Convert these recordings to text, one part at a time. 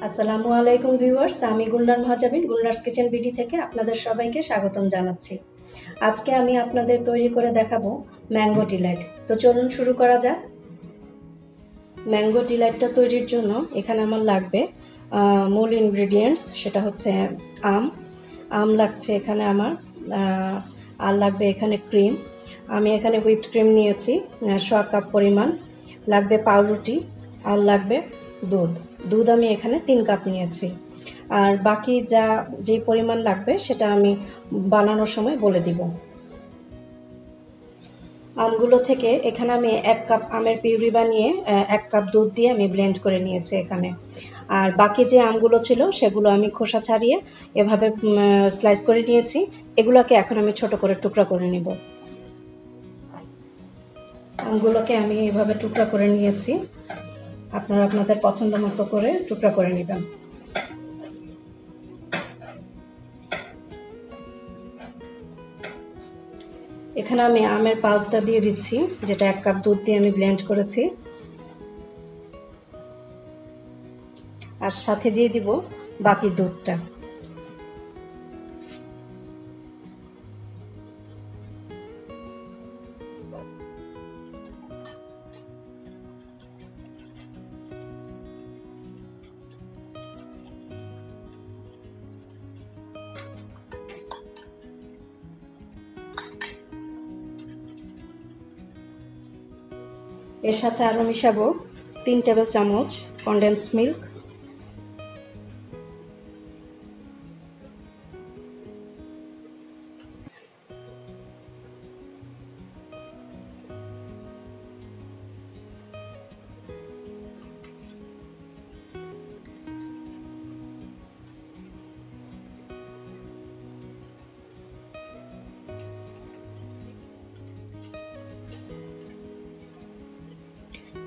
আসসালামু আলাইকুম ভিউয়ার্স, আমি গুলনার মহাজাবিন গুলনার্স কিচেন বিডি থেকে আপনাদের সবাইকে স্বাগতম জানাচ্ছি। আজকে আমি আপনাদের তৈরি করে দেখাবো ম্যাঙ্গো ডিলাইট। তো চলুন শুরু করা যাক। ম্যাঙ্গো ডিলাইটটা তৈরির জন্য এখানে আমার লাগবে মূল ইনগ্রেডিয়েন্টস, সেটা হচ্ছে আম আম লাগছে এখানে আমার, আর লাগবে এখানে ক্রিম। আমি এখানে হুইপড ক্রিম নিয়েছি 1.5 কাপ পরিমাণ, লাগবে পাউরুটি, আর লাগবে দুধ। দুধ আমি এখানে 3 কাপ নিয়েছি। আর বাকি যে পরিমাণ লাগবে সেটা আমি বানানোর সময় বলে দিব। আমগুলো থেকে এখানে আমি 1 কাপ আমের পিউরি বানিয়ে 1 কাপ দুধ দিয়ে আমি ব্লেন্ড করে নিয়েছি এখানে। আর বাকি যে আমগুলো ছিল সেগুলো আমি খোসা ছাড়িয়ে এভাবে স্লাইস করে নিয়েছি। এগুলোকে এখন আমি ছোট করে টুকরা করে নিব। আমগুলোকে আমি এভাবে টুকরা করে নিয়েছি, আপনারা আপনাদের পছন্দ মতো করে টুকরা করে নেবেন। এখানে আমি আমের পাল্পটা দিয়ে দিচ্ছি, যেটা 1 কাপ দুধ দিয়ে আমি ব্লেন্ড করেছি, আর সাথে দিয়ে দিব বাকি দুধটা। এর সাথে আরও মিশাবো 3 টেবিল চামচ কনডেন্স মিল্ক,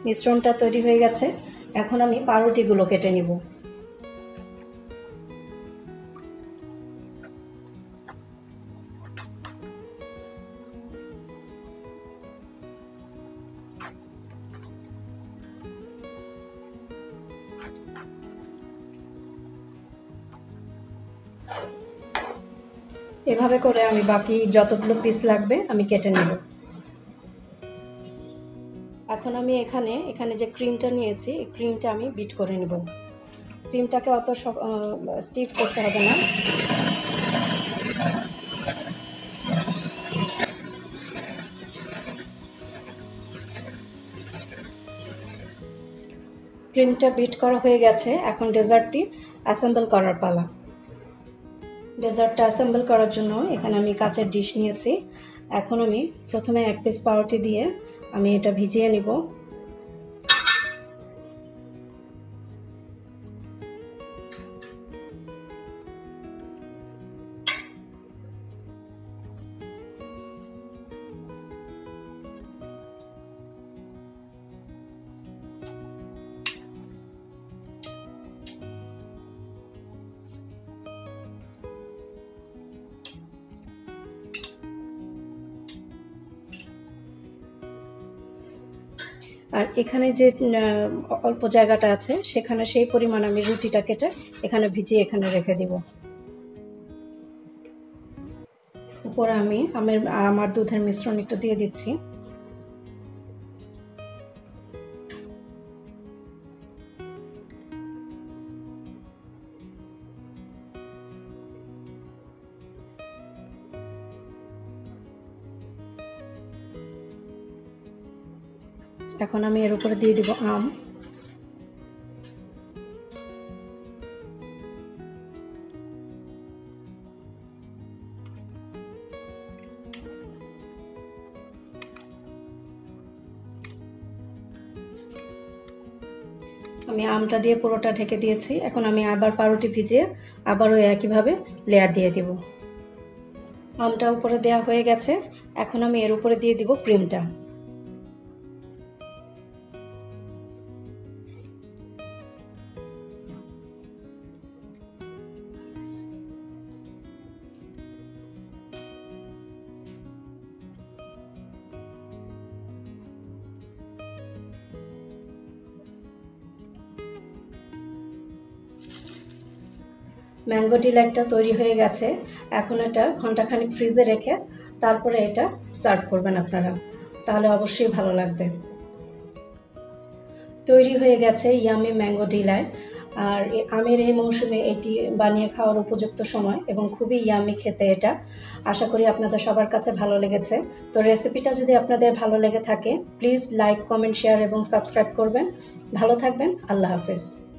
মিশ্রণটা তৈরি হয়ে গেছে। এখন আমি পাউরুটিগুলো কেটে নিব। এভাবে করে আমি বাকি যতগুলো পিস লাগবে আমি কেটে নেব। এখন আমি এখানে যে ক্রিমটা নিয়েছি, এই ক্রিমটা আমি বিট করে নেব। ক্রিমটাকে অত স্টিফ করতে হবে না। ক্রিমটা বিট করা হয়ে গেছে, এখন ডেজার্টটি অ্যাসেম্বল করার পালা। ডেজার্টটা অ্যাসেম্বল করার জন্য এখানে আমি কাচের ডিশ নিয়েছি। এখন আমি প্রথমে 1 পিস পাউরুটি দিয়ে আমি এটা ভিজিয়ে নিব। আর এখানে যে অল্প জায়গাটা আছে সেখানে সেই পরিমাণ আমি রুটিটা কেটে এখানে ভিজিয়ে এখানে রেখে দিব। উপরে আমি আমার দুধের মিশ্রণ একটু দিয়ে দিচ্ছি। এখন আমি এর উপরে দিয়ে দিব আম। আমি আমটা দিয়ে পুরোটা ঢেকে দিয়েছি। এখন আমি আবার পাউরুটি ভিজিয়ে আবারও একইভাবে লেয়ার দিয়ে দিব। আমটা উপরে দেওয়া হয়ে গেছে, এখন আমি এর উপরে দিয়ে দিব ক্রিমটা। ম্যাঙ্গো ডিলাইটটা তৈরি হয়ে গেছে। এখন এটা ঘন্টাখানিক ফ্রিজে রেখে তারপরে এটা সার্ভ করবেন আপনারা, তাহলে অবশ্যই ভালো লাগবে। তৈরি হয়ে গেছে ইয়ামি ম্যাঙ্গো ডিলাইট। আর আমের এই মৌসুমে এটি বানিয়ে খাওয়ার উপযুক্ত সময় এবং খুবই ইয়ামি খেতে এটা। আশা করি আপনাদের সবার কাছে ভালো লেগেছে। তো রেসিপিটা যদি আপনাদের ভালো লেগে থাকে প্লিজ লাইক, কমেন্ট, শেয়ার এবং সাবস্ক্রাইব করবেন। ভালো থাকবেন। আল্লাহ হাফেজ।